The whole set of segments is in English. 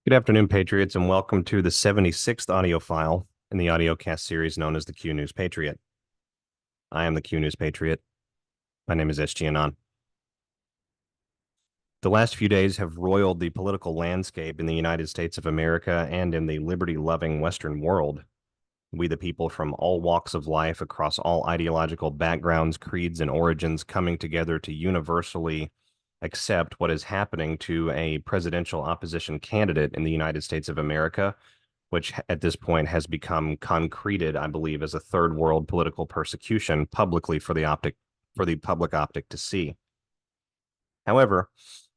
Good afternoon, Patriots, and welcome to the 76th audio file in the audiocast series known as the Q News Patriot. I am the Q News Patriot. My name is SG Anon. The last few days have roiled the political landscape in the United States of America and in the liberty-loving Western world. We, the people from all walks of life across all ideological backgrounds, creeds, and origins, coming together to universally accept what is happening to a presidential opposition candidate in the United States of America, which at this point has become concreted, I believe, as a third world political persecution publicly for the public optic to see. However,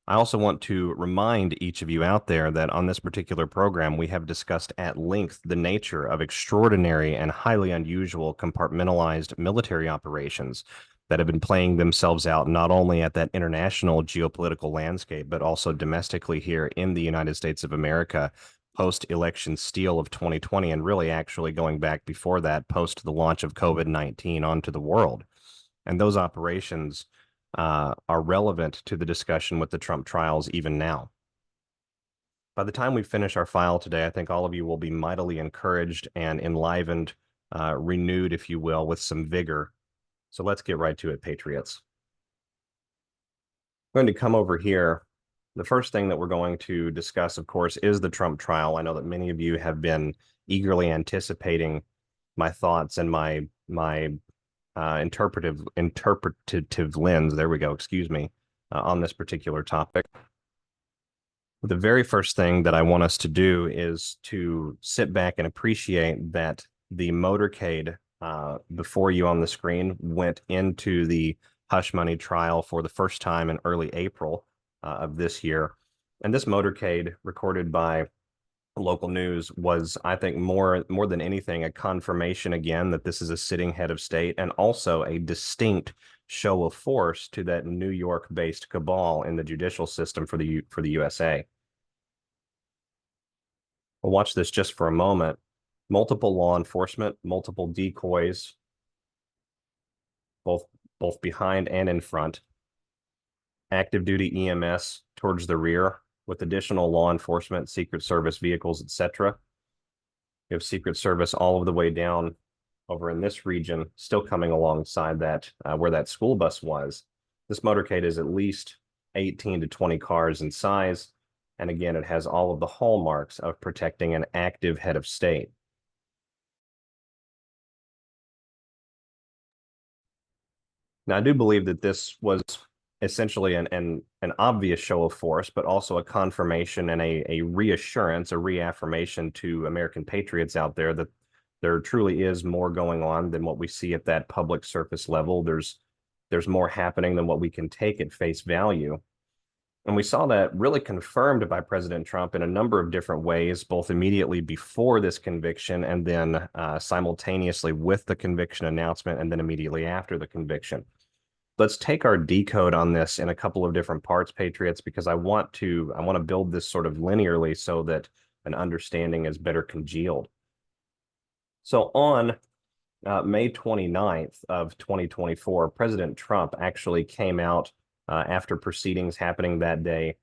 I also want to remind each of you out there that on this particular program, we have discussed at length the nature of extraordinary and highly unusual compartmentalized military operations that have been playing themselves out not only at that international geopolitical landscape, but also domestically here in the United States of America, post-election steal of 2020, and really actually going back before that, post the launch of COVID-19 onto the world. And those operations are relevant to the discussion with the Trump trials even now. By the time we finish our file today, I think all of you will be mightily encouraged and enlivened, renewed, if you will, with some vigor. So let's get right to it, Patriots. I'm going to come over here. The first thing that we're going to discuss, of course, is the Trump trial. I know that many of you have been eagerly anticipating my thoughts and my interpretative lens, there we go, excuse me, on this particular topic. The very first thing that I want us to do is to sit back and appreciate that the motorcade before you on the screen went into the hush money trial for the first time in early April of this year. And this motorcade, recorded by local news, was, I think, more than anything, a confirmation again that this is a sitting head of state, and also a distinct show of force to that New York-based cabal in the judicial system for the USA. We'll watch this just for a moment. Multiple law enforcement, multiple decoys, both behind and in front. Active duty EMS towards the rear, with additional law enforcement, Secret Service vehicles, etc. We have Secret Service all of the way down over in this region, still coming alongside that, where that school bus was. This motorcade is at least 18 to 20 cars in size. And again, it has all of the hallmarks of protecting an active head of state. Now, I do believe that this was essentially an obvious show of force, but also a confirmation and a reassurance, a reaffirmation to American patriots out there that there truly is more going on than what we see at that public surface level. There's more happening than what we can take at face value. And we saw that really confirmed by President Trump in a number of different ways, both immediately before this conviction and then simultaneously with the conviction announcement and then immediately after the conviction. Let's take our decode on this in a couple of different parts, Patriots, because I want to build this sort of linearly so that an understanding is better congealed. So on May 29th of 2024, President Trump actually came out after proceedings happening that day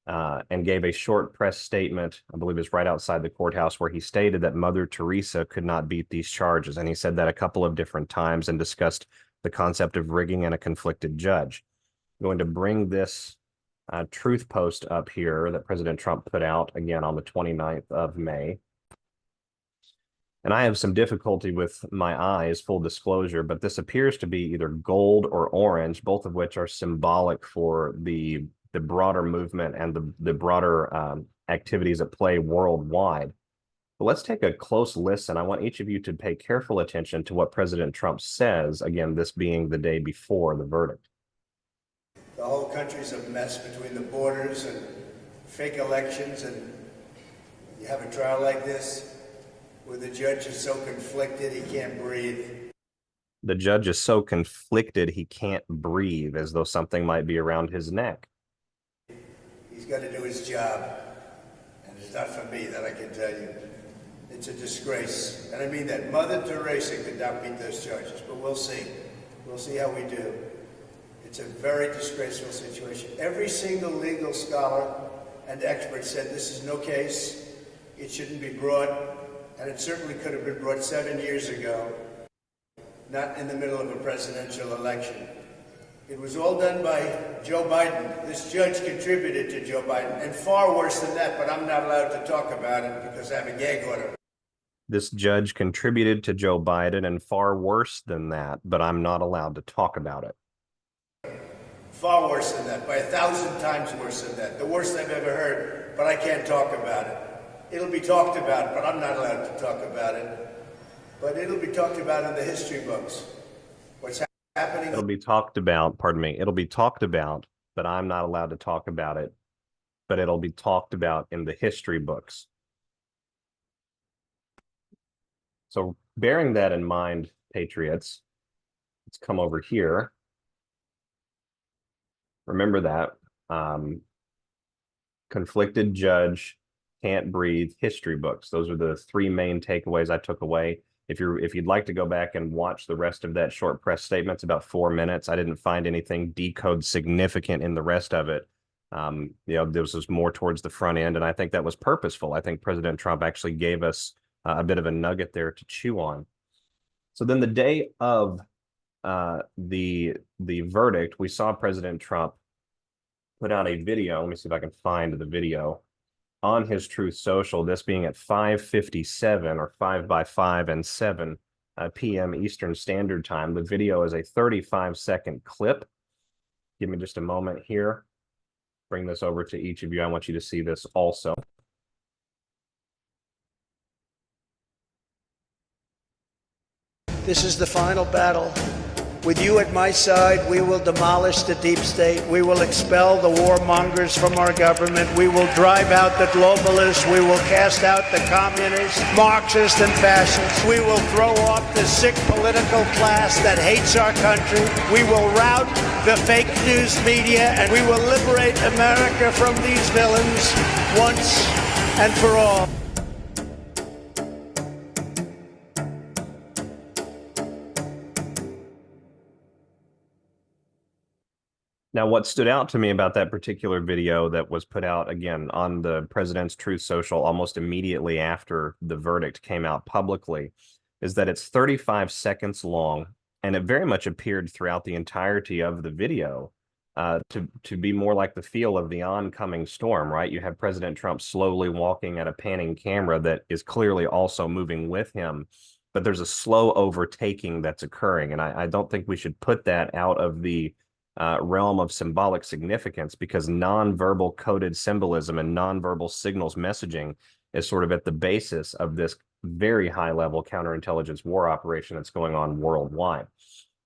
and gave a short press statement, I believe it's right outside the courthouse, where he stated that Mother Teresa could not beat these charges. And he said that a couple of different times and discussed the concept of rigging and a conflicted judge. I'm going to bring this truth post up here that President Trump put out again on the 29th of May. And I have some difficulty with my eyes, full disclosure, but this appears to be either gold or orange, both of which are symbolic for the broader movement and the broader activities at play worldwide. But let's take a close listen. I want each of you to pay careful attention to what President Trump says, again, this being the day before the verdict. The whole country's a mess between the borders and fake elections, and you have a trial like this where the judge is so conflicted he can't breathe. The judge is so conflicted he can't breathe, as though something might be around his neck. He's got to do his job, and it's not for me, that I can tell you. It's a disgrace, and I mean that. Mother Teresa could not beat those charges, but we'll see. We'll see how we do. It's a very disgraceful situation. Every single legal scholar and experts said this is no case, it shouldn't be brought, and it certainly could have been brought 7 years ago, not in the middle of a presidential election. It was all done by Joe Biden. This judge contributed to Joe Biden, and far worse than that, but I'm not allowed to talk about it because I have a gag order. This judge contributed to Joe Biden, and far worse than that, but I'm not allowed to talk about it. Far worse than that, by 1,000 times worse than that. The worst I've ever heard, but I can't talk about it. It'll be talked about, but I'm not allowed to talk about it. But it'll be talked about in the history books. What's happening? It'll be talked about, pardon me, it'll be talked about, but I'm not allowed to talk about it. But it'll be talked about in the history books. So bearing that in mind, Patriots, let's come over here. Remember that. Conflicted judge, can't breathe, history books. Those are the three main takeaways I took away. If you'd like to go back and watch the rest of that short press statement, it's about 4 minutes. I didn't find anything decode significant in the rest of it. This was more towards the front end, and I think that was purposeful. I think President Trump actually gave us a bit of a nugget there to chew on. So then the day of the verdict, we saw President Trump put out a video. Let me see if I can find the video on his TruthSocial, this being at 5:57 or 5 by 5 and 7 p.m. Eastern Standard Time. The video is a 35-second clip. Give me just a moment here. Bring this over to each of you. I want you to see this also. This is the final battle. With you at my side, we will demolish the deep state. We will expel the warmongers from our government. We will drive out the globalists. We will cast out the communists, Marxists, and fascists. We will throw off the sick political class that hates our country. We will rout the fake news media, and we will liberate America from these villains once and for all. Now, what stood out to me about that particular video that was put out, again, on the president's TruthSocial almost immediately after the verdict came out publicly, is that it's 35 seconds long, and it very much appeared throughout the entirety of the video to be more like the feel of the oncoming storm, right? You have President Trump slowly walking at a panning camera that is clearly also moving with him, but there's a slow overtaking that's occurring, and I don't think we should put that out of the realm of symbolic significance, because nonverbal coded symbolism and nonverbal signals messaging is sort of at the basis of this very high level counterintelligence war operation that's going on worldwide.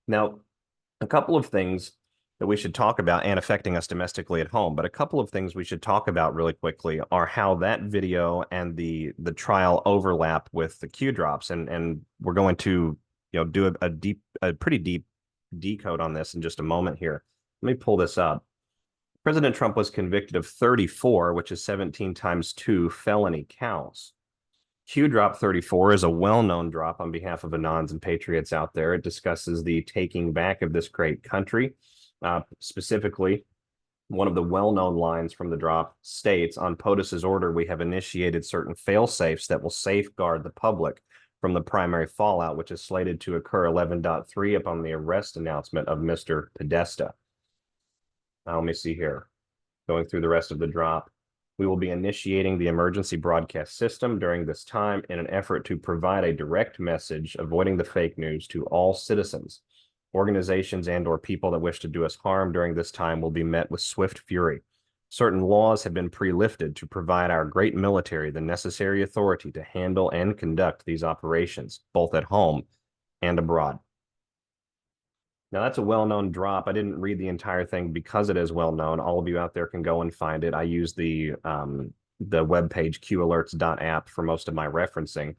Now, a couple of things that we should talk about, and affecting us domestically at home, but a couple of things we should talk about really quickly are how that video and the trial overlap with the Q drops, and we're going to do a pretty deep decode on this in just a moment here. Let me pull this up. President Trump was convicted of 34, which is 17 times 2 felony counts. Q drop 34 is a well-known drop on behalf of Anons and Patriots out there. It discusses the taking back of this great country. Specifically, one of the well-known lines from the drop states, on POTUS's order, we have initiated certain fail-safes that will safeguard the public from the primary fallout, which is slated to occur 11.3 upon the arrest announcement of Mr. Podesta. Now, let me see here. Going through the rest of the drop, we will be initiating the emergency broadcast system during this time in an effort to provide a direct message, avoiding the fake news, to all citizens. Organizations and/or people that wish to do us harm during this time will be met with swift fury. Certain laws have been pre-lifted to provide our great military the necessary authority to handle and conduct these operations, both at home and abroad. Now, that's a well-known drop. I didn't read the entire thing because it is well-known. All of you out there can go and find it. I use the webpage qalerts.app for most of my referencing.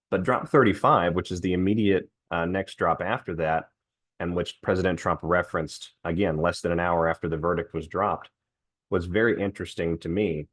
But drop 35, which is the immediate next drop after that, and which President Trump referenced, again, less than an hour after the verdict was dropped, was very interesting to me.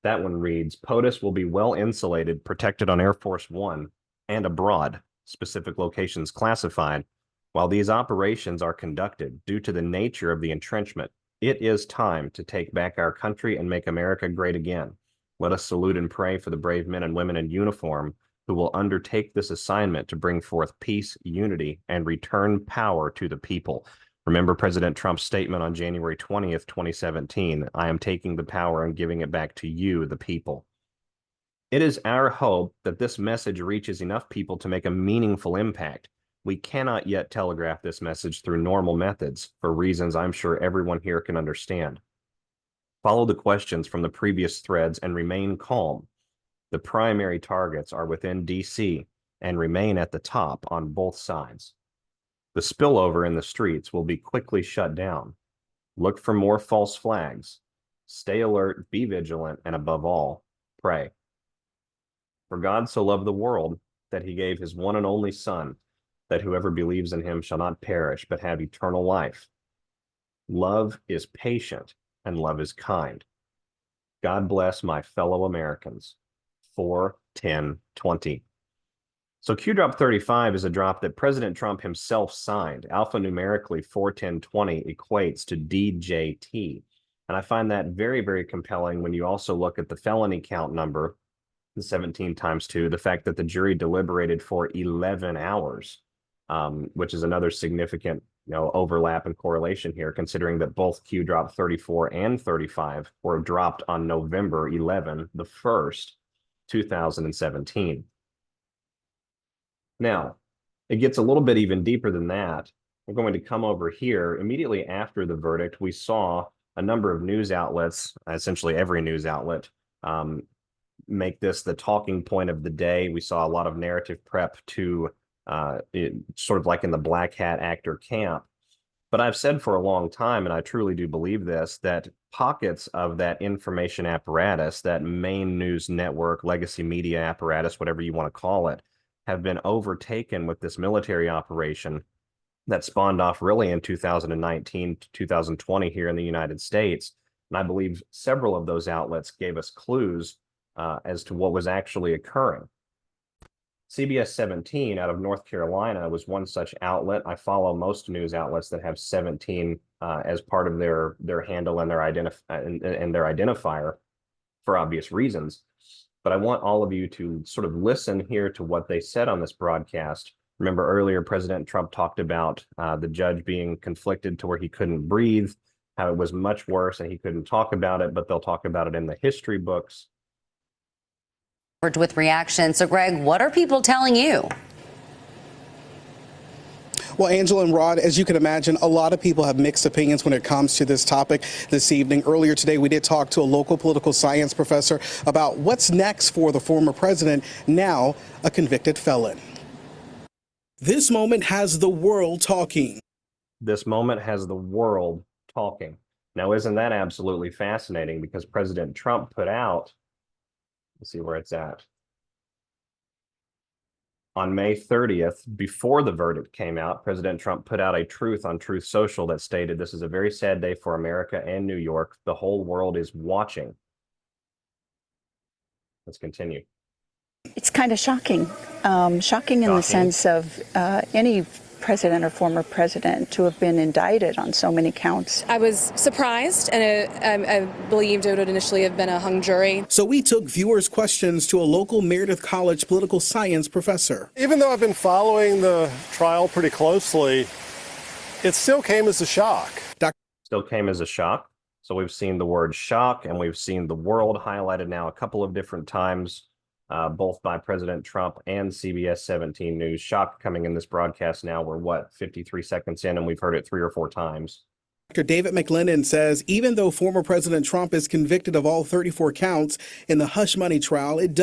That one reads, POTUS will be well insulated, protected on Air Force One and abroad, specific locations classified, while these operations are conducted. Due to the nature of the entrenchment, It is time to take back our country and make America great again. Let us salute and pray for the brave men and women in uniform who will undertake this assignment to bring forth peace, unity, and return power to the people. Remember President Trump's statement on January 20th, 2017, I am taking the power and giving it back to you, the people. It is our hope that this message reaches enough people to make a meaningful impact. We cannot yet telegraph this message through normal methods for reasons I'm sure everyone here can understand. Follow the questions from the previous threads and remain calm. The primary targets are within DC and remain at the top on both sides. The spillover in the streets will be quickly shut down. Look for more false flags. Stay alert, be vigilant, and above all, pray. For God so loved the world that he gave his one and only Son, that whoever believes in him shall not perish, but have eternal life. Love is patient and love is kind. God bless my fellow Americans. 4/10/20. So Q drop 35 is a drop that President Trump himself signed. Alphanumerically, 4/10/20 equates to DJT. And I find that very, very compelling when you also look at the felony count number, the 17 times 2, the fact that the jury deliberated for 11 hours, which is another significant overlap and correlation here, considering that both Q drop 34 and 35 were dropped on November 11, the 1st, 2017. Now, it gets a little bit even deeper than that. We're going to come over here. Immediately after the verdict, we saw a number of news outlets, essentially every news outlet, make this the talking point of the day. We saw a lot of narrative prep to sort of like in the black hat actor camp. But I've said for a long time, and I truly do believe this, that pockets of that information apparatus, that main news network, legacy media apparatus, whatever you want to call it, have been overtaken with this military operation that spawned off really in 2019 to 2020 here in the United States. And I believe several of those outlets gave us clues as to what was actually occurring. CBS 17 out of North Carolina was one such outlet. I follow most news outlets that have 17 as part of their handle and their identifier for obvious reasons. But I want all of you to sort of listen here to what they said on this broadcast. Remember earlier, President Trump talked about the judge being conflicted to where he couldn't breathe, how it was much worse and he couldn't talk about it, but they'll talk about it in the history books. With reaction. So, Greg, what are people telling you? Well, Angela and Rod, as you can imagine, a lot of people have mixed opinions when it comes to this topic this evening. Earlier today, we did talk to a local political science professor about what's next for the former president, now a convicted felon. This moment has the world talking. This moment has the world talking. Now, isn't that absolutely fascinating? Because President Trump put out, let's see where it's at. On May 30th, before the verdict came out, President Trump put out a truth on TruthSocial that stated, this is a very sad day for America and New York. The whole world is watching. Let's continue. It's kind of shocking. Shocking in the sense of any president or former president to have been indicted on so many counts. I was surprised, and I believed it would initially have been a hung jury. So we took viewers' questions to a local Meredith College political science professor. Even though I've been following the trial pretty closely, it still came as a shock. Still came as a shock. So we've seen the word shock, and we've seen the world highlighted now a couple of different times, both by President Trump and CBS 17 News. Shock coming in this broadcast now. We're, what, 53 seconds in, and we've heard it 3 or 4 times. Dr. David McLennan says even though former President Trump is convicted of all 34 counts in the hush money trial, it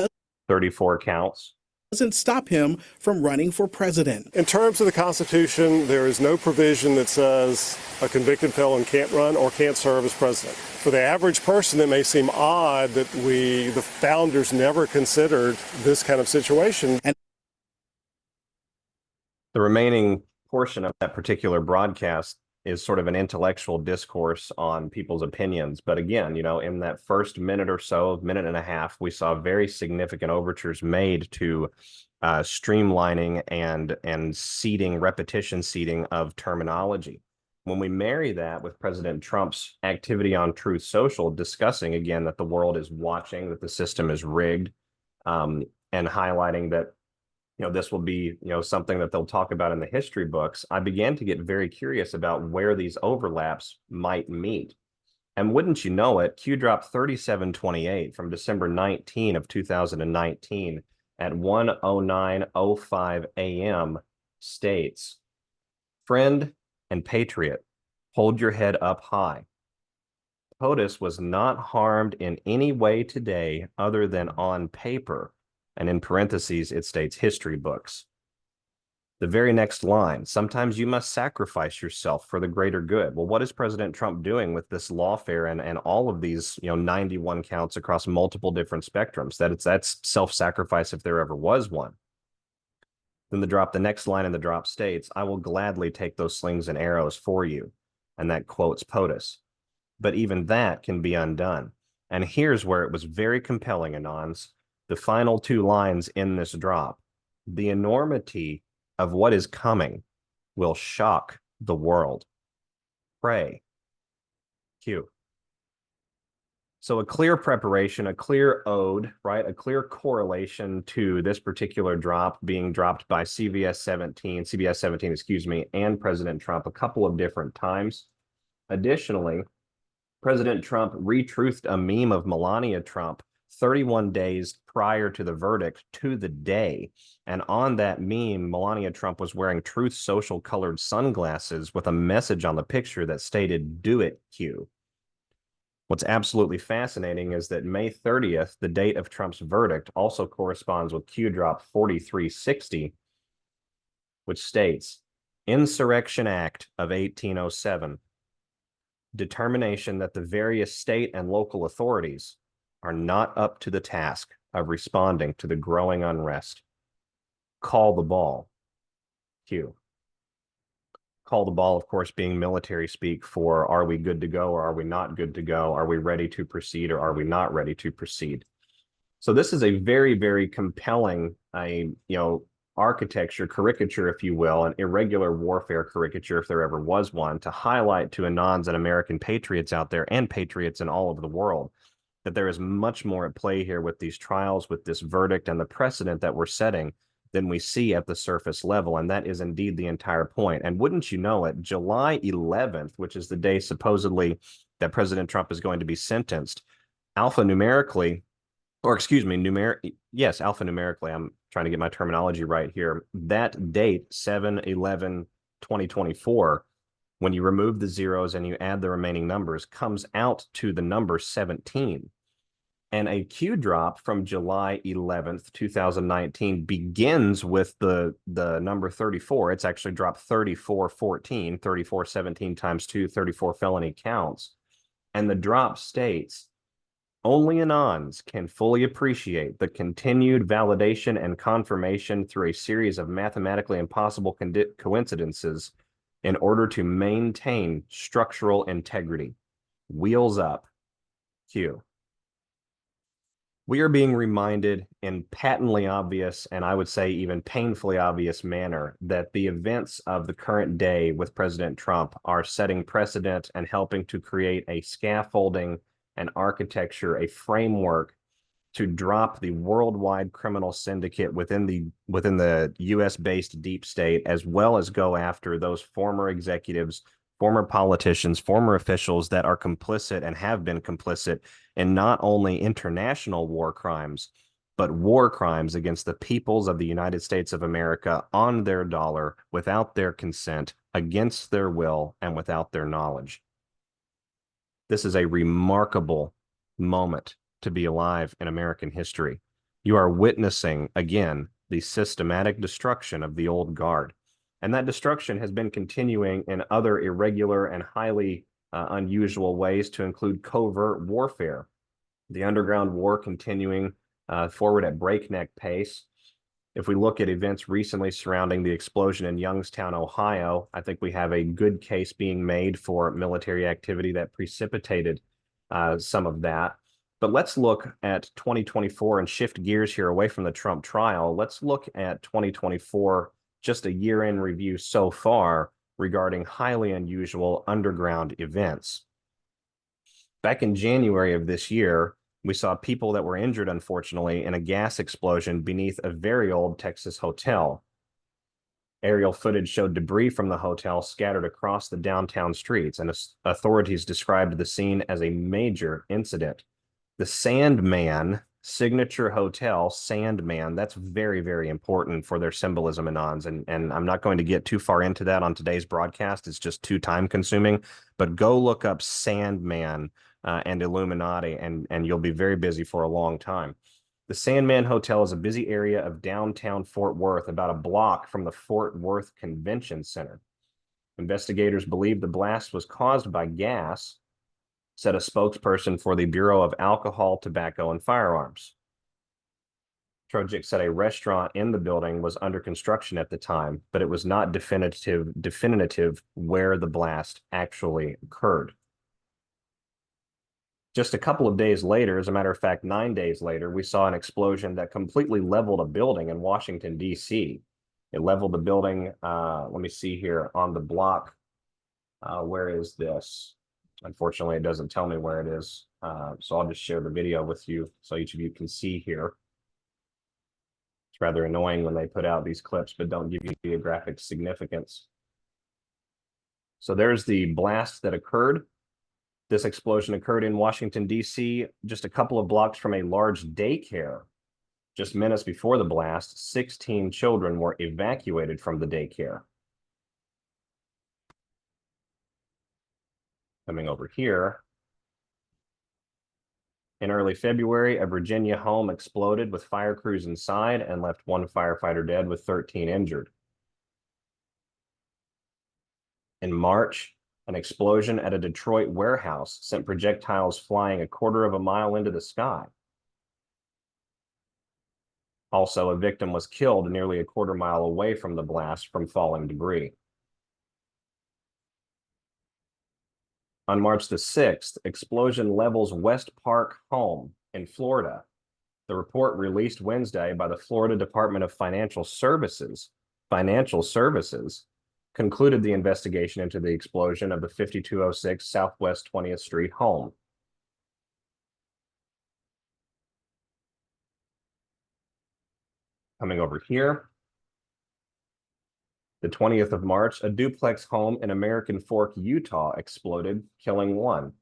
34 counts. Doesn't stop him from running for president. In terms of the Constitution, there is no provision that says a convicted felon can't run or can't serve as president. For the average person, it may seem odd that the founders never considered this kind of situation. And the remaining portion of that particular broadcast is sort of an intellectual discourse on people's opinions. But again, in that first minute or so, minute and a half, we saw very significant overtures made to streamlining and repetition seeding of terminology. When we marry that with President Trump's activity on TruthSocial, discussing again that the world is watching, that the system is rigged, and highlighting that, this will be, something that they'll talk about in the history books, I began to get very curious about where these overlaps might meet. And wouldn't you know it, Q dropped 3728 from December 19 of 2019 at 1:09:05 a.m. states, "Friend and patriot, hold your head up high. POTUS was not harmed in any way today other than on paper." And in parentheses, it states history books. The very next line, "Sometimes you must sacrifice yourself for the greater good." Well, what is President Trump doing with this lawfare and all of these, 91 counts across multiple different spectrums? That's self-sacrifice if there ever was one. Then the next line in the drop states, "I will gladly take those slings and arrows for you." And that quotes POTUS. But even that can be undone. And here's where it was very compelling, Anons. The final two lines in this drop: "The enormity of what is coming will shock the world. Pray." Q. So a clear preparation, a clear ode, right? A clear correlation to this particular drop being dropped by CBS 17, excuse me, and President Trump a couple of different times. Additionally, President Trump retruthed a meme of Melania Trump 31 days prior to the verdict to the day. And on that meme, Melania Trump was wearing TruthSocial colored sunglasses with a message on the picture that stated, "Do it, Q." What's absolutely fascinating is that May 30th, the date of Trump's verdict, also corresponds with Q drop 4360, which states, "Insurrection Act of 1807. Determination that the various state and local authorities are not up to the task of responding to the growing unrest. Call the ball." Q. Call the ball, of course, being military speak for, are we good to go or are we not good to go? Are we ready to proceed or are we not ready to proceed? So this is a very, very compelling, architecture, caricature, if you will, an irregular warfare caricature, if there ever was one, to highlight to Anons and American patriots out there and patriots in all over the world that there is much more at play here with these trials, with this verdict and the precedent that we're setting than we see at the surface level. And that is indeed the entire point. And wouldn't you know it, July 11th, which is the day supposedly that President Trump is going to be sentenced, alphanumerically, I'm trying to get my terminology right here. That date, 7/11/2024, when you remove the zeros and you add the remaining numbers, comes out to the number 17. And a Q drop from July 11th, 2019 begins with the number 34. It's actually dropped 3414, 3417 times 2, 34 felony counts. And the drop states, "Only Anons can fully appreciate the continued validation and confirmation through a series of mathematically impossible coincidences in order to maintain structural integrity. Wheels up. Q." We are being reminded in patently obvious, and I would say even painfully obvious manner, that the events of the current day with President Trump are setting precedent and helping to create a scaffolding, an architecture, a framework to drop the worldwide criminal syndicate within the US-based deep state, as well as go after those former executives, former politicians, former officials that are complicit and have been complicit in not only international war crimes, but war crimes against the peoples of the United States of America on their dollar, without their consent, against their will, and without their knowledge. This is a remarkable moment to be alive in American history. You are witnessing, again, the systematic destruction of the old guard. And that destruction has been continuing in other irregular and highly unusual ways, to include covert warfare. The underground war continuing forward at breakneck pace. If we look at events recently surrounding the explosion in Youngstown, Ohio, I think we have a good case being made for military activity that precipitated some of that. But let's look at 2024 and shift gears here away from the Trump trial. Let's look at 2024, just a year in review so far, regarding highly unusual underground events. Back in January of this year, we saw people that were injured, unfortunately, in a gas explosion beneath a very old Texas hotel. Aerial footage showed debris from the hotel scattered across the downtown streets, and authorities described the scene as a major incident. The Sandman signature hotel, Sandman, that's very, very important for their symbolism, Anons. And I'm not going to get too far into that on today's broadcast. It's just too time consuming. But go look up Sandman and Illuminati, and you'll be very busy for a long time. The Sandman Hotel is a busy area of downtown Fort Worth, about a block from the Fort Worth Convention Center. Investigators believe the blast was caused by gas, said a spokesperson for the Bureau of Alcohol, Tobacco, and Firearms. Trojic said a restaurant in the building was under construction at the time, but it was not definitive where the blast actually occurred. Just a couple of days later, as a matter of fact, 9 days later, we saw an explosion that completely leveled a building in Washington, D.C. It leveled the building, let me see here, on the block. Where is this? Unfortunately, it doesn't tell me where it is. So I'll just share the video with you so each of you can see here. It's rather annoying when they put out these clips, but don't give you geographic significance. So there's the blast that occurred. This explosion occurred in Washington, D.C., just a couple of blocks from a large daycare. Just minutes before the blast, 16 children were evacuated from the daycare. Coming over here, in early February, a Virginia home exploded with fire crews inside and left one firefighter dead with 13 injured. In March, an explosion at a Detroit warehouse sent projectiles flying a quarter of a mile into the sky. Also, a victim was killed nearly a quarter mile away from the blast from falling debris. On March the 6th, explosion levels West Park home in Florida. The report released Wednesday by the Florida Department of Financial Services concluded the investigation into the explosion of the 5206 Southwest 20th Street home. Coming over here, the 20th of March, a duplex home in American Fork, Utah exploded, killing one.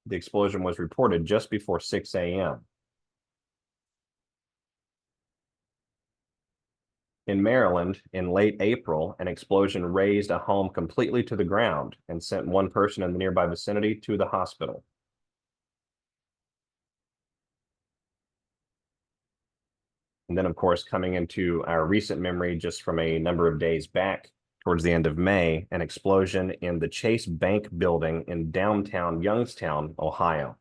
The explosion was reported just before 6 a.m. In Maryland, in late April, an explosion razed a home completely to the ground and sent one person in the nearby vicinity to the hospital. And then, of course, coming into our recent memory just from a number of days back, towards the end of May, an explosion in the Chase Bank building in downtown Youngstown, Ohio.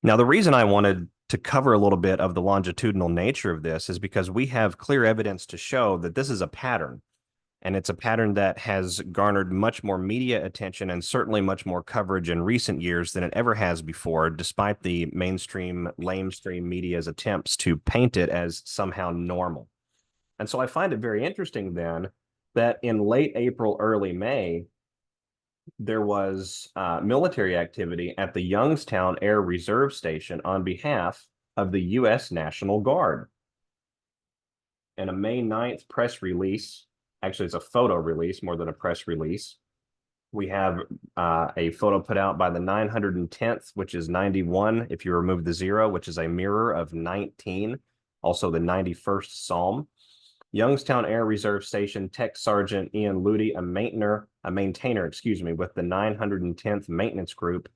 Now, the reason I wanted to cover a little bit of the longitudinal nature of this is because we have clear evidence to show that this is a pattern, and it's a pattern that has garnered much more media attention and certainly much more coverage in recent years than it ever has before, despite the mainstream, lamestream media's attempts to paint it as somehow normal. And so I find it very interesting then that in late April, early May, there was military activity at the Youngstown Air Reserve Station on behalf of the U.S. National Guard. In a May 9th press release, actually it's a photo release more than a press release, we have a photo put out by the 910th, which is 91, if you remove the 0, which is a mirror of 19, also the 91st Psalm. Youngstown Air Reserve Station Tech Sergeant Ian Luty, a maintainer, with the 910th Maintenance Group,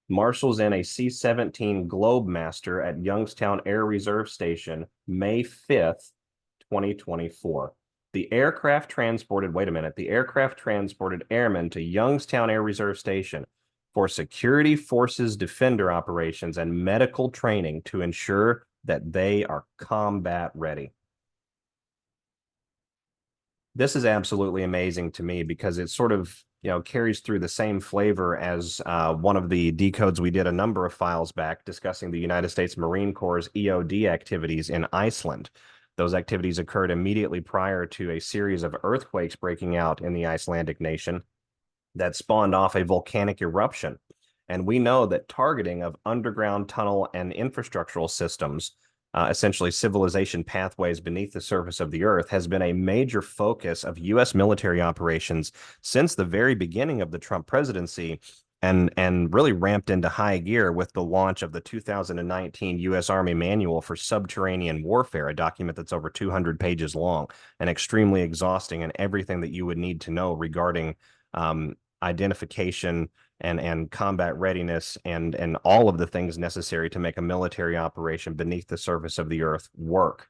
marshals in a C-17 Globemaster at Youngstown Air Reserve Station, May 5th, 2024. The aircraft transported airmen to Youngstown Air Reserve Station for security forces defender operations and medical training to ensure that they are combat ready. This is absolutely amazing to me because it sort of, carries through the same flavor as one of the decodes we did a number of files back discussing the United States Marine Corps' EOD activities in Iceland. Those activities occurred immediately prior to a series of earthquakes breaking out in the Icelandic nation that spawned off a volcanic eruption. And we know that targeting of underground tunnel and infrastructural systems, essentially civilization pathways beneath the surface of the earth, has been a major focus of U.S. military operations since the very beginning of the Trump presidency, and really ramped into high gear with the launch of the 2019 U.S. Army Manual for Subterranean Warfare, a document that's over 200 pages long and extremely exhausting, and everything that you would need to know regarding identification and combat readiness and all of the things necessary to make a military operation beneath the surface of the earth work.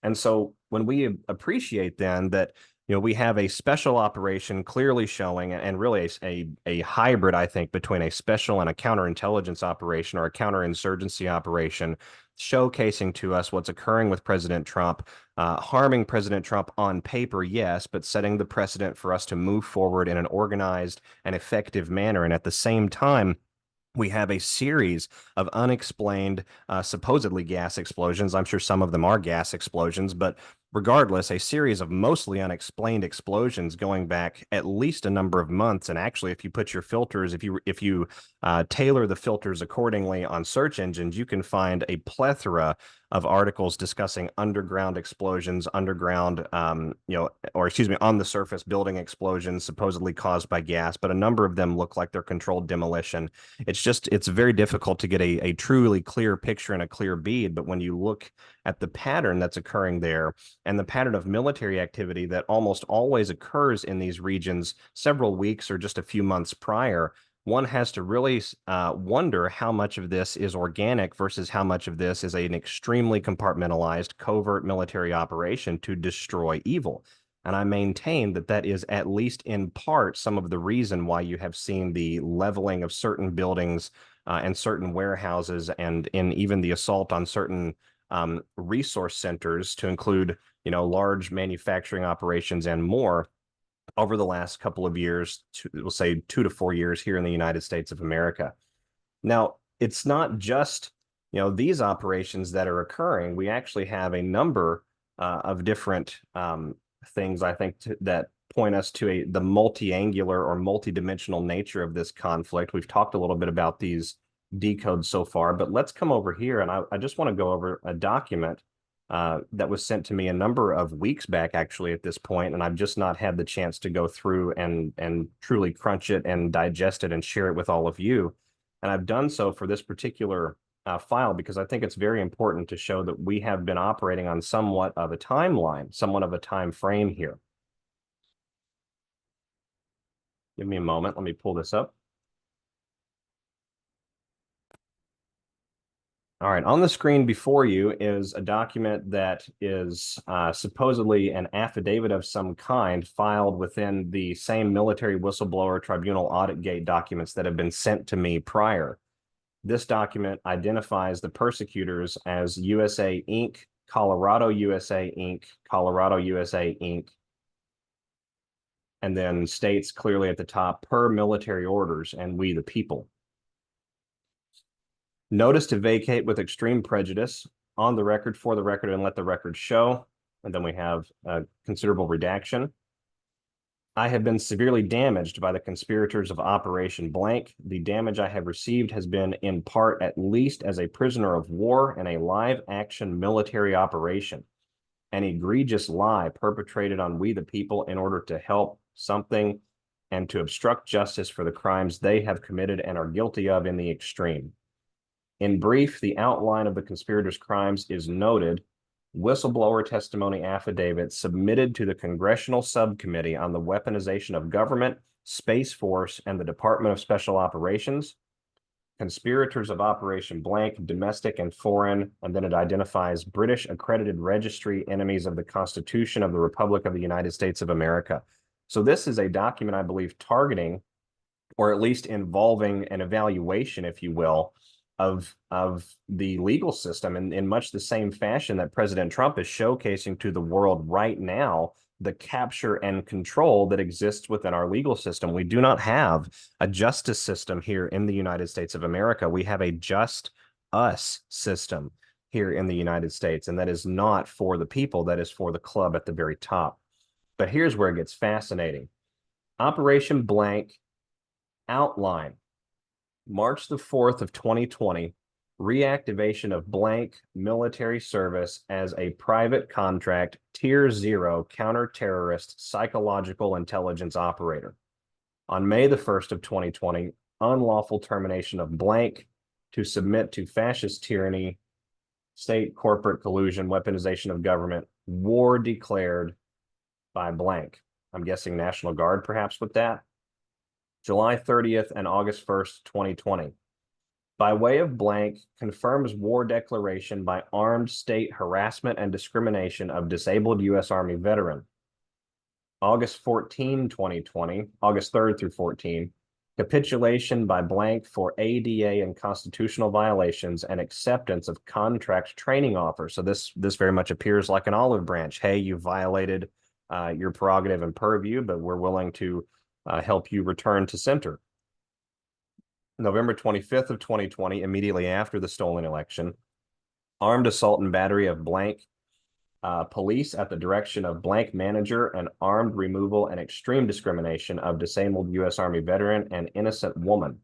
And so when we appreciate then that, you know, we have a special operation clearly showing, and really a hybrid, I think, between a special and a counterintelligence operation or a counterinsurgency operation, showcasing to us what's occurring with President Trump, harming President Trump on paper, yes, but setting the precedent for us to move forward in an organized and effective manner. And at the same time, we have a series of unexplained, supposedly gas explosions. I'm sure some of them are gas explosions, but regardless, a series of mostly unexplained explosions going back at least a number of months. And actually, if you put your filters, if you tailor the filters accordingly on search engines, you can find a plethora of articles discussing underground explosions, underground, on the surface building explosions supposedly caused by gas, but a number of them look like they're controlled demolition. It's very difficult to get a truly clear picture and a clear bead, but when you look at the pattern that's occurring there and the pattern of military activity that almost always occurs in these regions several weeks or just a few months prior, one has to really wonder how much of this is organic versus how much of this is an extremely compartmentalized, covert military operation to destroy evil. And I maintain that that is at least in part some of the reason why you have seen the leveling of certain buildings and certain warehouses, and in even the assault on certain resource centers, to include, large manufacturing operations and more, over the last couple of years, we'll say 2 to 4 years here in the United States of America. Now, it's not just, these operations that are occurring. We actually have a number of different things, I think, that point us to the multi-angular or multi-dimensional nature of this conflict. We've talked a little bit about these decodes so far, but let's come over here, and I just want to go over a document that was sent to me a number of weeks back, actually, at this point, and I've just not had the chance to go through and truly crunch it and digest it and share it with all of you. And I've done so for this particular file because I think it's very important to show that we have been operating on somewhat of a timeline, somewhat of a time frame here. Give me a moment. Let me pull this up. All right, on the screen before you is a document that is supposedly an affidavit of some kind filed within the same military whistleblower tribunal audit gate documents that have been sent to me prior. This document identifies the persecutors as USA Inc., Colorado USA Inc., Colorado USA Inc., and then states clearly at the top, per military orders and we the people. Notice to vacate with extreme prejudice, on the record, for the record, and let the record show. And then we have a considerable redaction. I have been severely damaged by the conspirators of Operation Blank. The damage I have received has been in part, at least, as a prisoner of war in a live action military operation. An egregious lie perpetrated on we the people in order to help something and to obstruct justice for the crimes they have committed and are guilty of in the extreme. In brief, the outline of the conspirators' crimes is noted. Whistleblower testimony affidavit submitted to the Congressional Subcommittee on the Weaponization of Government, Space Force, and the Department of Special Operations. Conspirators of Operation Blank, domestic and foreign, and then it identifies British accredited registry enemies of the Constitution of the Republic of the United States of America. So this is a document, I believe, targeting, or at least involving an evaluation, if you will, of the legal system in much the same fashion that President Trump is showcasing to the world right now, the capture and control that exists within our legal system. We do not have a justice system here in the United States of America. We have a just us system. here in the United States, and that is not for the people, that is for the club at the very top. But here's where it gets fascinating. Operation Blank outline, March the 4th of 2020, reactivation of blank military service as a private contract Tier 0 counterterrorist psychological intelligence operator. On May the 1st of 2020, unlawful termination of blank to submit to fascist tyranny, state corporate collusion, weaponization of government, war declared by blank. I'm guessing National Guard perhaps with that. July 30th and August 1st, 2020. By way of blank, confirms war declaration by armed state harassment and discrimination of disabled U.S. Army veteran. August 14, 2020, August 3rd through 14, capitulation by blank for ADA and constitutional violations and acceptance of contract training offers. So this very much appears like an olive branch. Hey, you violated your prerogative and purview, but we're willing to help you return to center. November 25th of 2020, immediately after the stolen election, armed assault and battery of blank police at the direction of blank manager and armed removal and extreme discrimination of disabled U.S. Army veteran and innocent woman.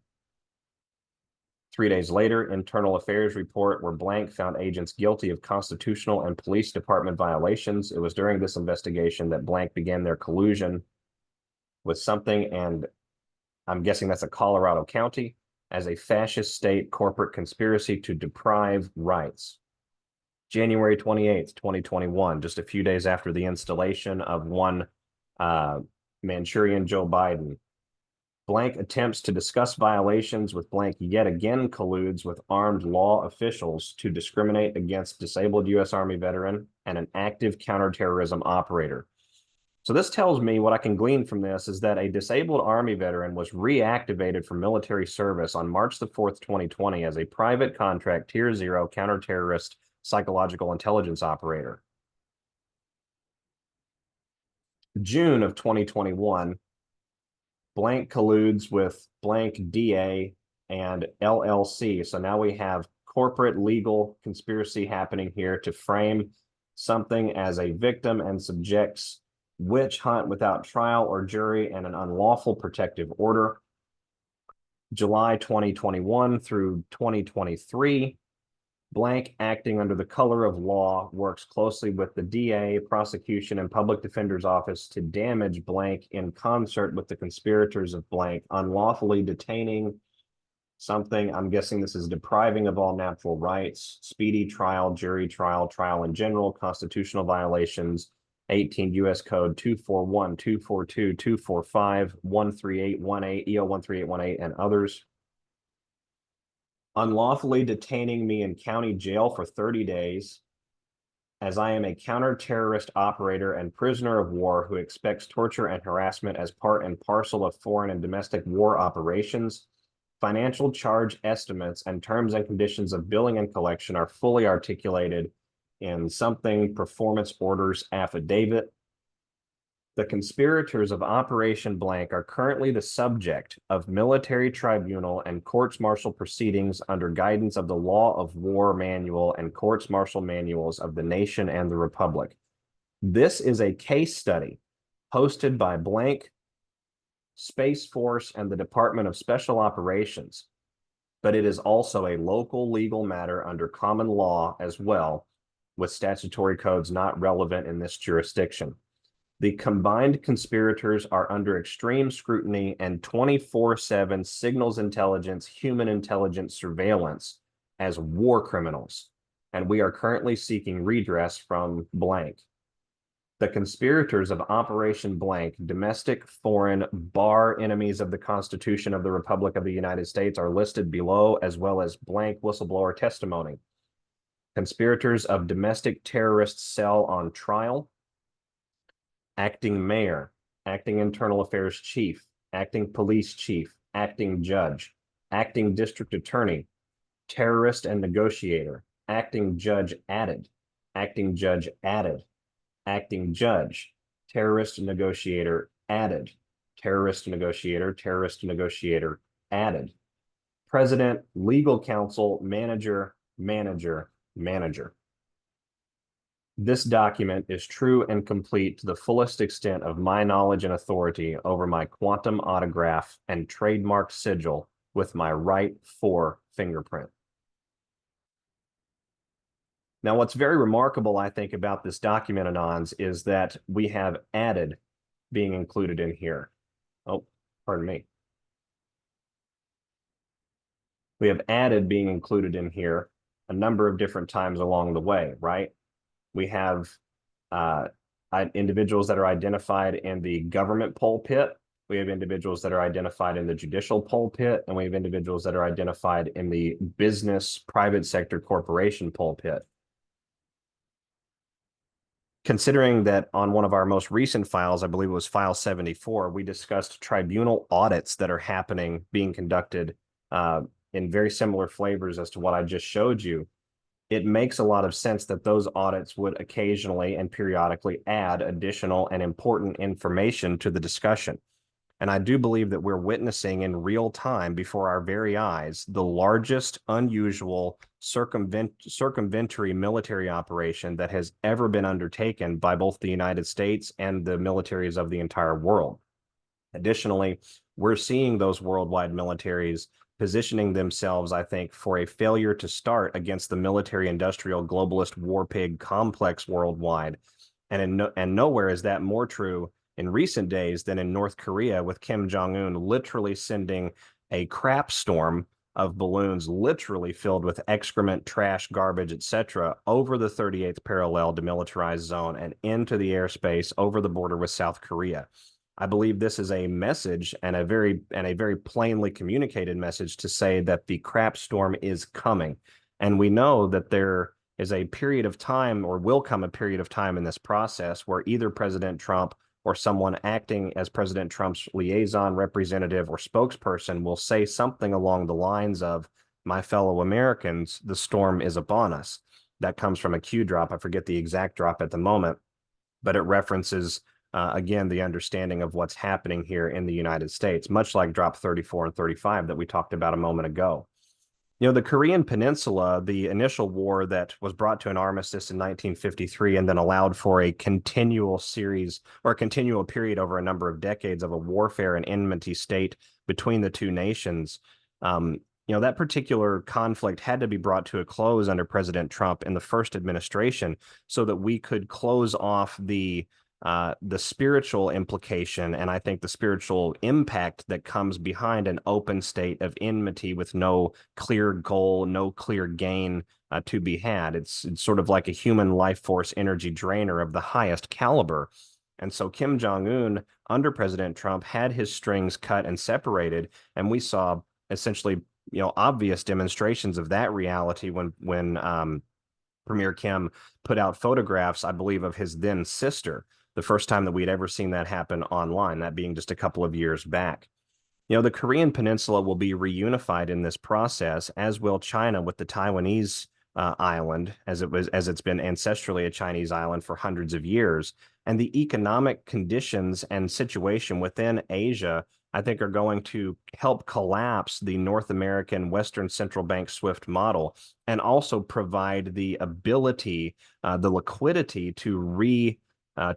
3 days later, internal affairs report where blank found agents guilty of constitutional and police department violations. It was during this investigation that blank began their collusion with something, and I'm guessing that's a Colorado County, as a fascist state corporate conspiracy to deprive rights. January 28th, 2021, just a few days after the installation of one Manchurian Joe Biden. Blank attempts to discuss violations with blank yet again colludes with armed law officials to discriminate against disabled U.S. Army veteran and an active counterterrorism operator. So this tells me, what I can glean from this is that a disabled Army veteran was reactivated for military service on March the 4th, 2020 as a private contract Tier 0 counterterrorist psychological intelligence operator. June of 2021, blank colludes with blank DA and LLC. So now we have corporate legal conspiracy happening here to frame something as a victim and subjects witch hunt without trial or jury and an unlawful protective order. July 2021 through 2023, blank acting under the color of law works closely with the DA, prosecution, and public defender's office to damage blank in concert with the conspirators of blank, unlawfully detaining something. I'm guessing this is depriving of all natural rights, speedy trial, jury trial, trial in general, constitutional violations, 18 U.S. Code 241, 242, 245, 13818, EO 13818, and others. Unlawfully detaining me in county jail for 30 days, as I am a counter-terrorist operator and prisoner of war who expects torture and harassment as part and parcel of foreign and domestic war operations. Financial charge estimates and terms and conditions of billing and collection are fully articulated in something performance orders affidavit. The conspirators of Operation Blank are currently the subject of military tribunal and courts-martial proceedings under guidance of the Law of War Manual and courts-martial manuals of the nation and the Republic. This is a case study hosted by Blank, Space Force, and the Department of Special Operations, but it is also a local legal matter under common law as well, with statutory codes not relevant in this jurisdiction. The combined conspirators are under extreme scrutiny and 24/7 signals intelligence, human intelligence surveillance as war criminals, and we are currently seeking redress from blank. The conspirators of Operation Blank, domestic, foreign, bar enemies of the Constitution of the Republic of the United States, are listed below, as well as blank whistleblower testimony. Conspirators of domestic terrorist cell on trial, acting mayor, acting internal affairs chief, acting police chief, acting judge, acting district attorney, terrorist and negotiator, acting judge added, acting judge added, acting judge, terrorist negotiator added, terrorist negotiator added, president, legal counsel, manager, manager. This document is true and complete to the fullest extent of my knowledge and authority over my quantum autograph and trademark sigil with my right fore fingerprint. Now, what's very remarkable, I think, about this document, Anons, is that we have added being included in here. Oh, pardon me. We have added being included in here a number of different times along the way, right? We have individuals that are identified in the government pulpit. We have individuals that are identified in the judicial pulpit, and we have individuals that are identified in the business, private sector, corporation pulpit. Considering that on one of our most recent files, I believe it was file 74, we discussed tribunal audits that are happening, being conducted in very similar flavors as to what I just showed you. It makes a lot of sense that those audits would occasionally and periodically add additional and important information to the discussion. And I do believe that we're witnessing in real time before our very eyes the largest unusual circumventory military operation that has ever been undertaken by both the United States and the militaries of the entire world. Additionally, we're seeing those worldwide militaries positioning themselves, I think, for a failure to start against the military-industrial globalist war pig complex worldwide. And nowhere is that more true in recent days than in North Korea, with Kim Jong-un literally sending a crap storm of balloons literally filled with excrement, trash, garbage, etc., over the 38th parallel demilitarized zone and into the airspace over the border with South Korea. I believe this is a message and a very plainly communicated message to say that the crap storm is coming. And we know that there is a period of time, or will come a period of time in this process, where either President Trump or someone acting as President Trump's liaison, representative, or spokesperson will say something along the lines of, "My fellow Americans, the storm is upon us." That comes from a Q drop. I forget the exact drop at the moment, but it references, again, the understanding of what's happening here in the United States, much like drop 34 and 35 that we talked about a moment ago. You know, the Korean Peninsula, the initial war that was brought to an armistice in 1953 and then allowed for a continual series or a continual period over a number of decades of a warfare and enmity state between the two nations. You know, that particular conflict had to be brought to a close under President Trump in the first administration so that we could close off the spiritual implication, and I think the spiritual impact that comes behind an open state of enmity with no clear goal, no clear gain to be had. It's sort of like a human life force energy drainer of the highest caliber. And so Kim Jong-un, under President Trump, had his strings cut and separated, and we saw essentially, you know, obvious demonstrations of that reality when Premier Kim put out photographs, I believe, of his then sister. The first time that we'd ever seen that happen online, that being just a couple of years back. You know, the Korean Peninsula will be reunified in this process, as will China with the Taiwanese island, as it's been ancestrally a Chinese island for hundreds of years. And the economic conditions and situation within Asia, I think, are going to help collapse the North American Western Central Bank SWIFT model, and also provide the ability, the liquidity to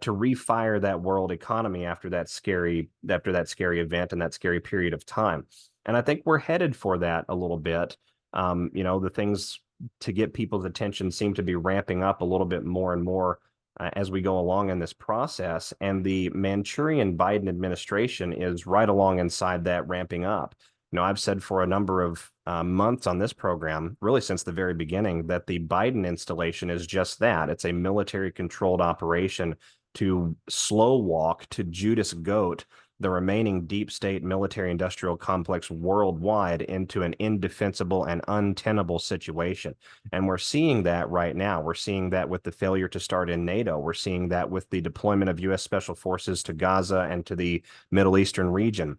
refire that world economy after that scary event and that scary period of time. And I think we're headed for that a little bit. You know, the things to get people's attention seem to be ramping up a little bit more and more as we go along in this process. And the Manchurian Biden administration is right along inside that ramping up. You know, I've said for a number of months on this program, really since the very beginning, that the Biden installation is just that. It's a military-controlled operation to slow walk, to Judas goat the remaining deep state military-industrial complex worldwide into an indefensible and untenable situation. And we're seeing that right now. We're seeing that with the failure to start in NATO. We're seeing that with the deployment of U.S. Special Forces to Gaza and to the Middle Eastern region.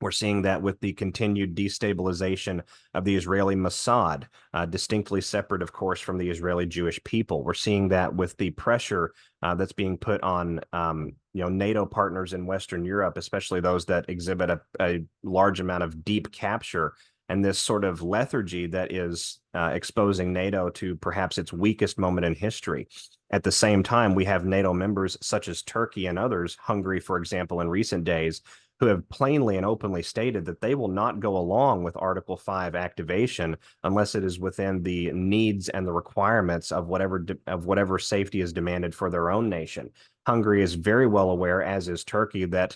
We're seeing that with the continued destabilization of the Israeli Mossad, distinctly separate, of course, from the Israeli Jewish people. We're seeing that with the pressure that's being put on, you know, NATO partners in Western Europe, especially those that exhibit a large amount of deep capture and this sort of lethargy that is exposing NATO to perhaps its weakest moment in history. At the same time, we have NATO members such as Turkey and others, Hungary, for example, in recent days, who have plainly and openly stated that they will not go along with Article 5 activation unless it is within the needs and the requirements of whatever safety is demanded for their own nation. Hungary is very well aware, as is Turkey, that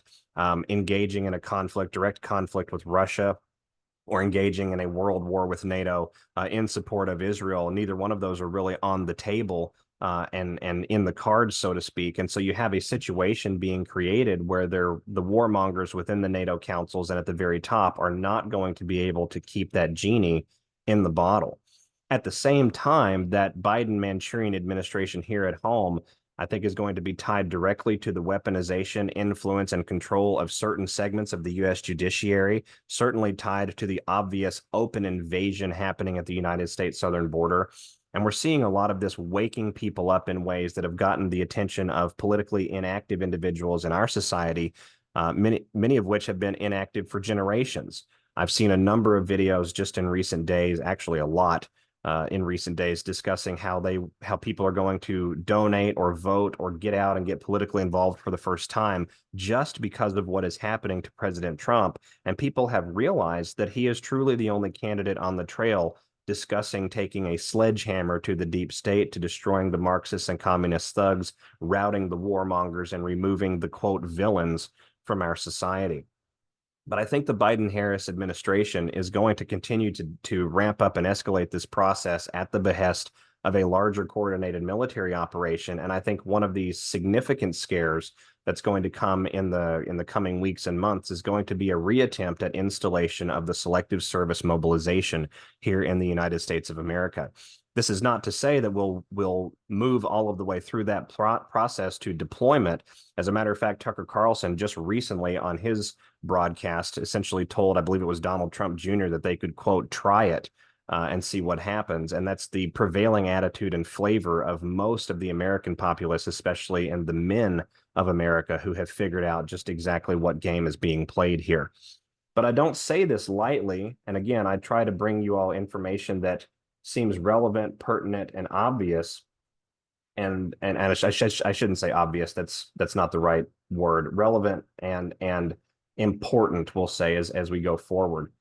engaging in a direct conflict with Russia, or engaging in a world war with NATO in support of Israel, neither one of those are really on the table and in the cards, so to speak. And so you have a situation being created where the warmongers within the NATO councils and at the very top are not going to be able to keep that genie in the bottle. At the same time, that Biden Manchurian administration here at home, I think, is going to be tied directly to the weaponization, influence, and control of certain segments of the U.S. judiciary, certainly tied to the obvious open invasion happening at the United States southern border. And we're seeing a lot of this waking people up in ways that have gotten the attention of politically inactive individuals in our society, many of which have been inactive for generations. I've seen a number of videos just in recent days, actually a lot, in recent days, discussing how people are going to donate or vote or get out and get politically involved for the first time just because of what is happening to President Trump. And people have realized that he is truly the only candidate on the trail discussing taking a sledgehammer to the deep state, to destroying the Marxists and communist thugs, routing the warmongers, and removing the, quote, villains from our society. But I think the Biden-Harris administration is going to continue to ramp up and escalate this process at the behest of a larger coordinated military operation. And I think one of these significant scares that's going to come in the coming weeks and months is going to be a reattempt at installation of the selective service mobilization here in the United States of America. This is not to say that we'll move all of the way through that process to deployment. As a matter of fact, Tucker Carlson just recently on his broadcast essentially told, I believe it was Donald Trump Jr., that they could, quote, try it and see what happens. And that's the prevailing attitude and flavor of most of the American populace, especially in the men of America, who have figured out just exactly what game is being played here. But I don't say this lightly. And again, I try to bring you all information that seems relevant, pertinent, and obvious. And I shouldn't say obvious. That's not the right word. Relevant and important, we'll say, as we go forward.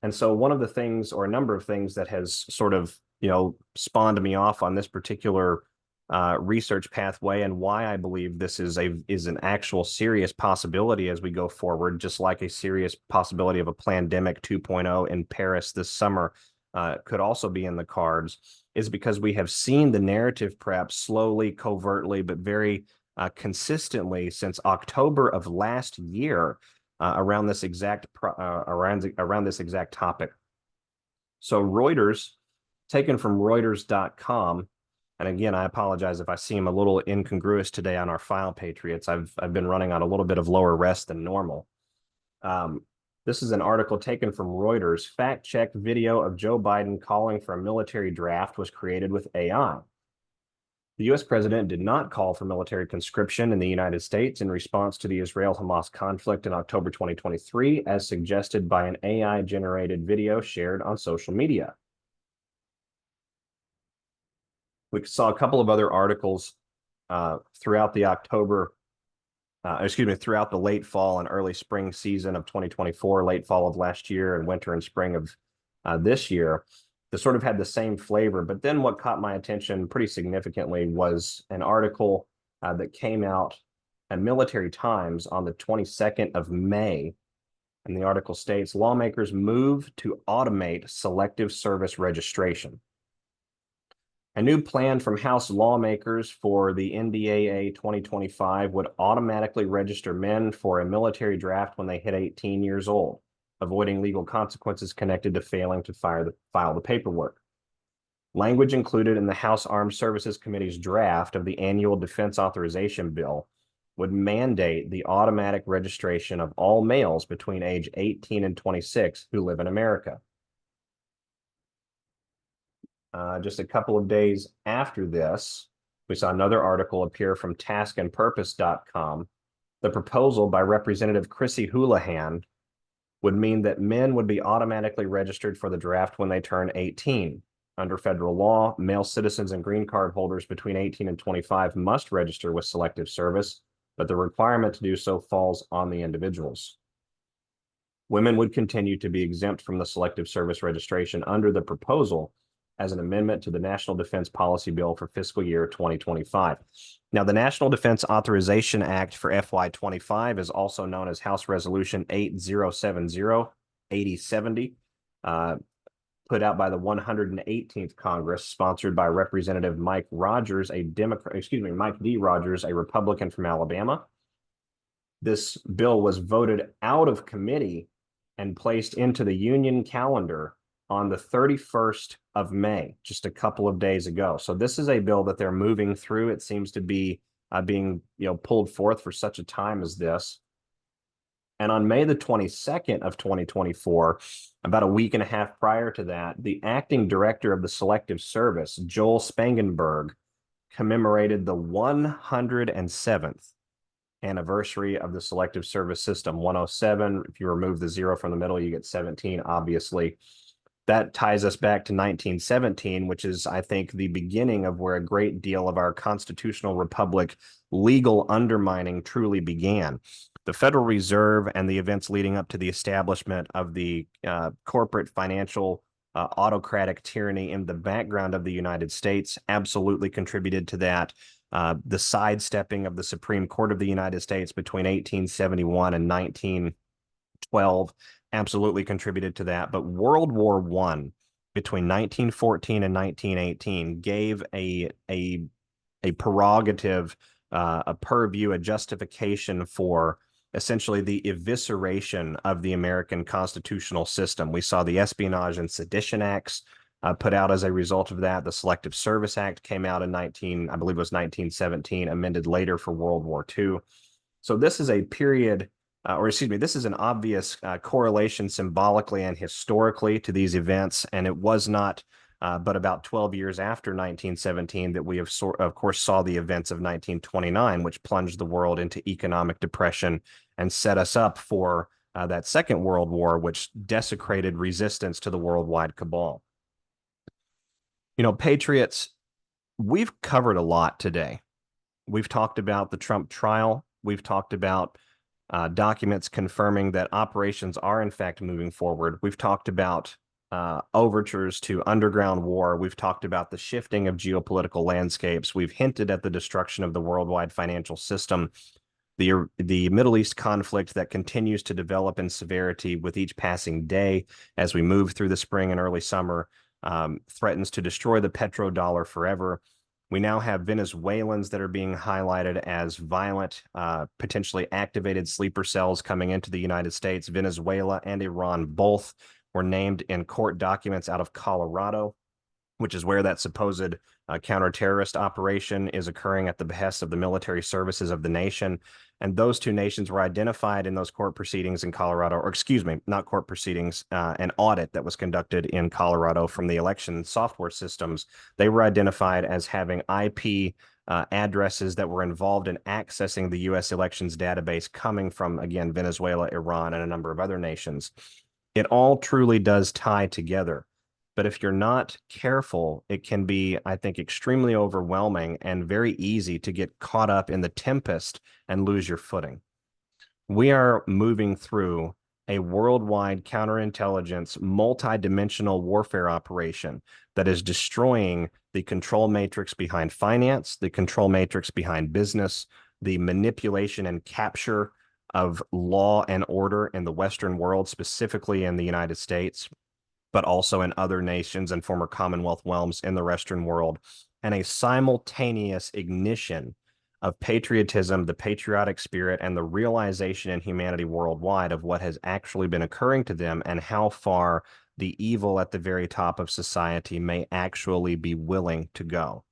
And so one of the things, or a number of things, that has sort of, spawned me off on this particular research pathway, and why I believe this is an actual serious possibility as we go forward, just like a serious possibility of a pandemic 2.0 in Paris this summer could also be in the cards, is because we have seen the narrative, perhaps slowly, covertly, but very consistently since October of last year, around this exact around this exact topic. So Reuters, taken from Reuters.com, and again, I apologize if I seem a little incongruous today on our file, Patriots. I've been running on a little bit of lower rest than normal. This is an article taken from Reuters. Fact-checked video of Joe Biden calling for a military draft was created with AI. The U.S. president did not call for military conscription in the United States in response to the Israel-Hamas conflict in October 2023, as suggested by an AI-generated video shared on social media. We saw a couple of other articles throughout the throughout the late fall and early spring season of 2024, late fall of last year and winter and spring of this year, that sort of had the same flavor. But then what caught my attention pretty significantly was an article that came out at Military Times on the 22nd of May. And the article states, lawmakers move to automate selective service registration. A new plan from House lawmakers for the NDAA 2025 would automatically register men for a military draft when they hit 18 years old, avoiding legal consequences connected to failing to file the paperwork. Language included in the House Armed Services Committee's draft of the annual defense authorization bill would mandate the automatic registration of all males between age 18 and 26 who live in America. Just a couple of days after this, we saw another article appear from taskandpurpose.com. The proposal by Representative Chrissy Houlihan would mean that men would be automatically registered for the draft when they turn 18. Under federal law, male citizens and green card holders between 18 and 25 must register with Selective Service, but the requirement to do so falls on the individuals. Women would continue to be exempt from the Selective Service registration under the proposal as an amendment to the National Defense Policy Bill for fiscal year 2025. Now, the National Defense Authorization Act for FY25 is also known as House Resolution 8070-8070, put out by the 118th Congress, sponsored by Representative Mike Rogers, Mike D. Rogers, a Republican from Alabama. This bill was voted out of committee and placed into the Union calendar on the 31st of May, just a couple of days ago. So this is a bill that they're moving through. It seems to be being pulled forth for such a time as this. And on May the 22nd of 2024, about a week and a half prior to that, the acting director of the Selective Service, Joel Spangenberg, commemorated the 107th anniversary of the Selective Service system. 107, if you remove the 0 from the middle, you get 17, obviously. That ties us back to 1917, which is, I think, the beginning of where a great deal of our constitutional republic legal undermining truly began. The Federal Reserve and the events leading up to the establishment of the corporate financial autocratic tyranny in the background of the United States absolutely contributed to that. The sidestepping of the Supreme Court of the United States between 1871 and 1912 absolutely contributed to that. But World War I between 1914 and 1918 gave a prerogative, a purview, a justification for essentially the evisceration of the American constitutional system. We saw the Espionage and Sedition Acts put out as a result of that. The Selective Service Act came out in I believe it was 1917, amended later for World War II. So this is a period, this is an obvious correlation symbolically and historically to these events, and it was not but about 12 years after 1917 that we of course saw the events of 1929, which plunged the world into economic depression and set us up for that Second World War, which desecrated resistance to the worldwide cabal. Patriots, we've covered a lot today. We've talked about the Trump trial. We've talked about documents confirming that operations are in fact moving forward. We've talked about overtures to underground war. We've talked about the shifting of geopolitical landscapes. We've hinted at the destruction of the worldwide financial system, the Middle East conflict that continues to develop in severity with each passing day as we move through the spring and early summer, threatens to destroy the petrodollar forever. We now have Venezuelans that are being highlighted as violent, potentially activated sleeper cells coming into the United States. Venezuela and Iran both were named in court documents out of Colorado, which is where that supposed counterterrorist operation is occurring at the behest of the military services of the nation. And those two nations were identified in those court proceedings in Colorado, or excuse me, not court proceedings, an audit that was conducted in Colorado from the election software systems. They were identified as having IP addresses that were involved in accessing the U.S. elections database coming from, again, Venezuela, Iran, and a number of other nations. It all truly does tie together. But if you're not careful, it can be, I think, extremely overwhelming and very easy to get caught up in the tempest and lose your footing. We are moving through a worldwide counterintelligence, multi-dimensional warfare operation that is destroying the control matrix behind finance, the control matrix behind business, the manipulation and capture of law and order in the Western world, specifically in the United States, but also in other nations and former Commonwealth realms in the Western world, and a simultaneous ignition of patriotism, the patriotic spirit, and the realization in humanity worldwide of what has actually been occurring to them and how far the evil at the very top of society may actually be willing to go.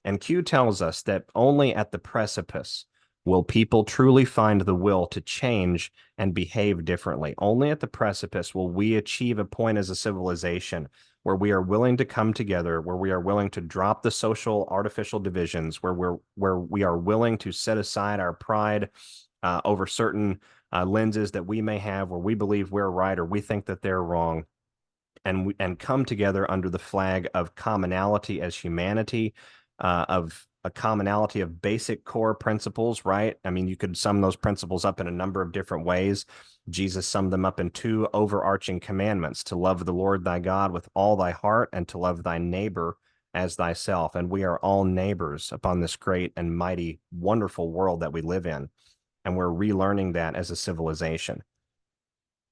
And Q tells us that only at the precipice will people truly find the will to change and behave differently. Only at the precipice will we achieve a point as a civilization where we are willing to come together, where we are willing to drop the social artificial divisions, where we are willing to set aside our pride over certain lenses that we may have where we believe we're right or we think that they're wrong, and come together under the flag of commonality as humanity, of a commonality of basic core principles, right? I mean, you could sum those principles up in a number of different ways. Jesus summed them up in two overarching commandments: to love the Lord thy God with all thy heart and to love thy neighbor as thyself. And we are all neighbors upon this great and mighty, wonderful world that we live in. And we're relearning that as a civilization.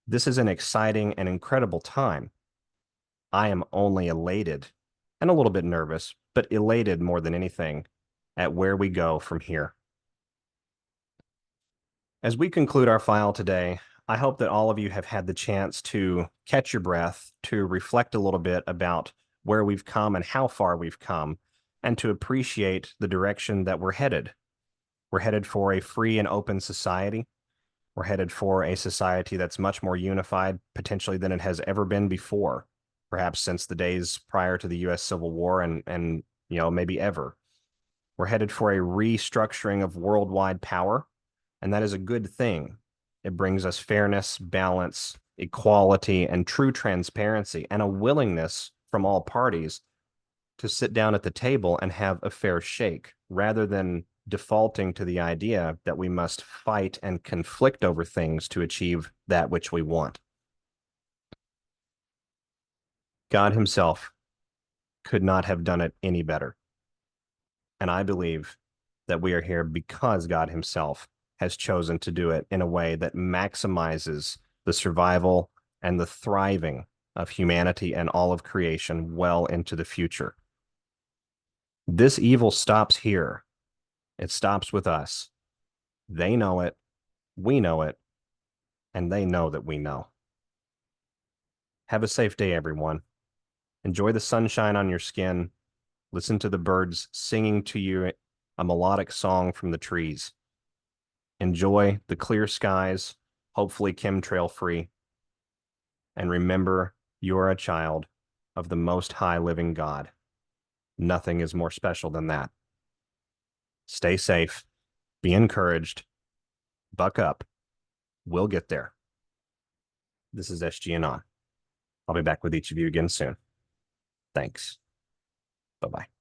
This is an exciting and incredible time. I am only elated and a little bit nervous, but elated more than anything at where we go from here. As we conclude our file today, I hope that all of you have had the chance to catch your breath, to reflect a little bit about where we've come and how far we've come, and to appreciate the direction that we're headed. We're headed for a free and open society. We're headed for a society that's much more unified, potentially, than it has ever been before, perhaps since the days prior to the U.S. Civil War and maybe ever. We're headed for a restructuring of worldwide power, and that is a good thing. It brings us fairness, balance, equality, and true transparency, and a willingness from all parties to sit down at the table and have a fair shake, rather than defaulting to the idea that we must fight and conflict over things to achieve that which we want. God himself could not have done it any better. And I believe that we are here because God himself has chosen to do it in a way that maximizes the survival and the thriving of humanity and all of creation well into the future. This evil stops here. It stops with us. They know it, we know it, and they know that we know. Have a safe day, everyone. Enjoy the sunshine on your skin. Listen to the birds singing to you a melodic song from the trees. Enjoy the clear skies, hopefully chemtrail-free. And remember, you're a child of the Most High living God. Nothing is more special than that. Stay safe. Be encouraged. Buck up. We'll get there. This is SG Anon. I'll be back with each of you again soon. Thanks. Bye-bye.